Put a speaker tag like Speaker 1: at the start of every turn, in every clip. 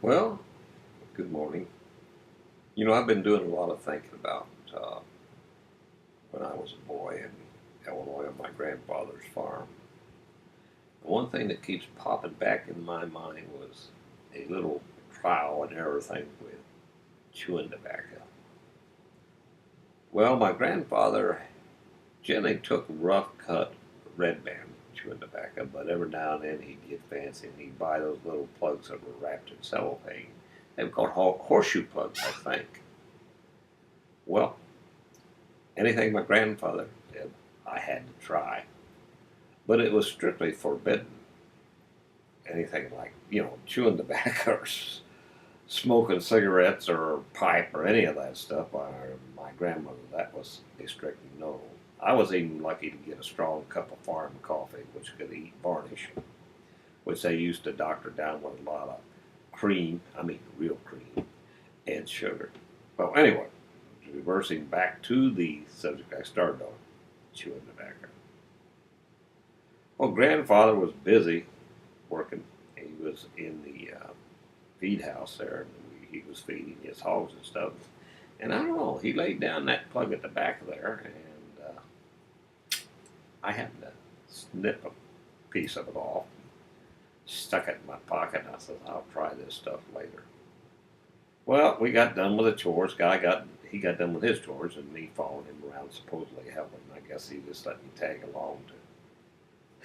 Speaker 1: Well, good morning. I've been doing a lot of thinking about when I was a boy in Illinois on my grandfather's farm. The one thing that keeps popping back in my mind was a little trial and error thing with chewing tobacco. Well, my grandfather generally took rough cut red band chewing tobacco, but every now and then he'd get fancy and he'd buy those little plugs that were wrapped in cellophane. They were called horseshoe plugs, I think. Well, anything my grandfather did, I had to try. But it was strictly forbidden. Anything like, chewing tobacco or smoking cigarettes or pipe or any of that stuff by my grandmother, that was a strict no. I was even lucky to get a strong cup of farm coffee, which could eat varnish, which they used to doctor down with a lot of cream, real cream, and sugar. Well, anyway, reversing back to the subject I started on, chewing tobacco. Well, grandfather was busy working. He was in the feed house there, and he was feeding his hogs and stuff. And I don't know, he laid down that plug at the back there, and I happened to snip a piece of it off, stuck it in my pocket, and I said, I'll try this stuff later. Well, we got done with the chores. He got done with his chores, and me following him around, supposedly helping. I guess he just let me tag along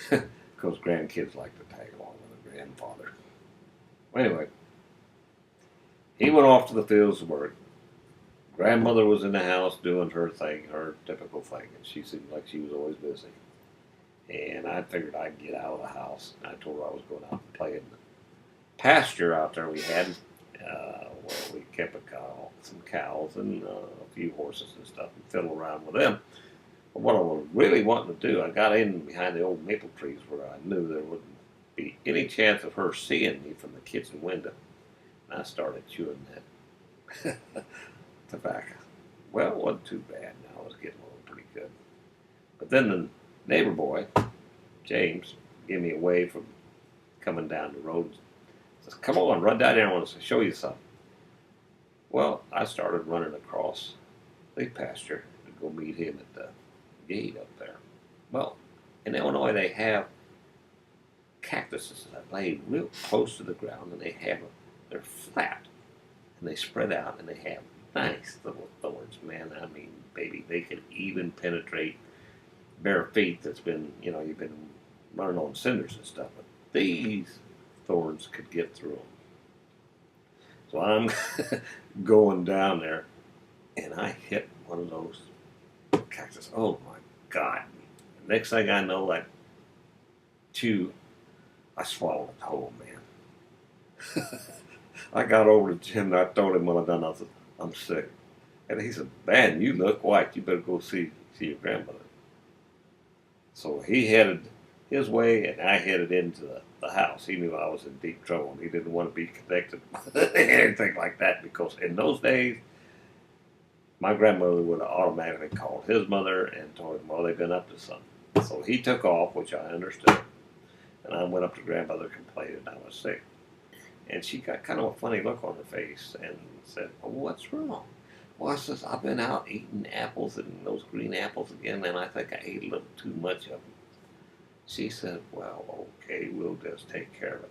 Speaker 1: to, because grandkids like to tag along with a grandfather. Anyway, he went off to the fields to work. Grandmother was in the house doing her thing, her typical thing, and she seemed like she was always busy. And I figured I'd get out of the house. I told her I was going out and play in the pasture out there we had. Where we kept some cows and a few horses and stuff, and fiddle around with them. But what I was really wanting to do, I got in behind the old maple trees where I knew there wouldn't be any chance of her seeing me from the kitchen window. And I started chewing that tobacco. Well, it wasn't too bad. Now I was getting along pretty good. But then the neighbor boy, James, gave me away from coming down the road. Says, "Come on, run down there. I want to show you something." Well, I started running across the pasture to go meet him at the gate up there. Well, in Illinois, they have cactuses that lay real close to the ground, and they're flat, and they spread out, and they have nice little thorns. Man, baby, they can even penetrate bare feet that's been, you've been running on cinders and stuff. But these thorns could get through them. So I'm going down there, and I hit one of those cactus. Oh my God! Next thing I know, I swallowed it whole, man. I got over to Jim, and I told him when I done, I said, "I'm sick," and he said, "Man, you look white. You better go see your grandmother." So he headed his way, and I headed into the house. He knew I was in deep trouble, and he didn't want to be connected with anything like that, because in those days, my grandmother would have automatically called his mother and told him, well, they've been up to something. So he took off, which I understood, and I went up to grandmother, complained I was sick. And she got kind of a funny look on her face and said, "Well, what's wrong?" Well, I says, "I've been out eating apples, and those green apples again, and I think I ate a little too much of them." She said, "Well, okay, we'll just take care of it."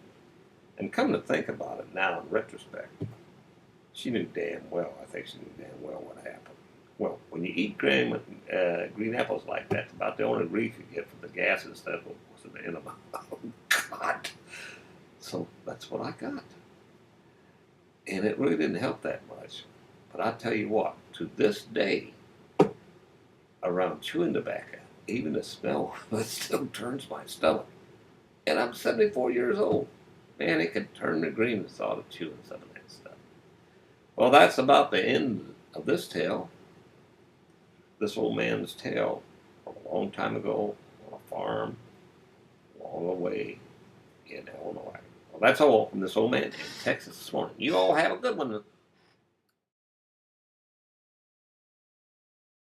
Speaker 1: And come to think about it now in retrospect, she knew damn well, I think she knew damn well what happened. Well, when you eat green apples like that, it's about the only relief you get from the gas and stuff was in the enema. Oh, God. So that's what I got. And it really didn't help that much. But I tell you what, to this day, around chewing tobacco, even the smell of it still turns my stomach. And I'm 74 years old. Man, it could turn me green the thought of chewing some of that stuff. Well, that's about the end of this tale. This old man's tale from a long time ago on a farm long away in Illinois. Well, that's all from this old man in Texas this morning. You all have a good one.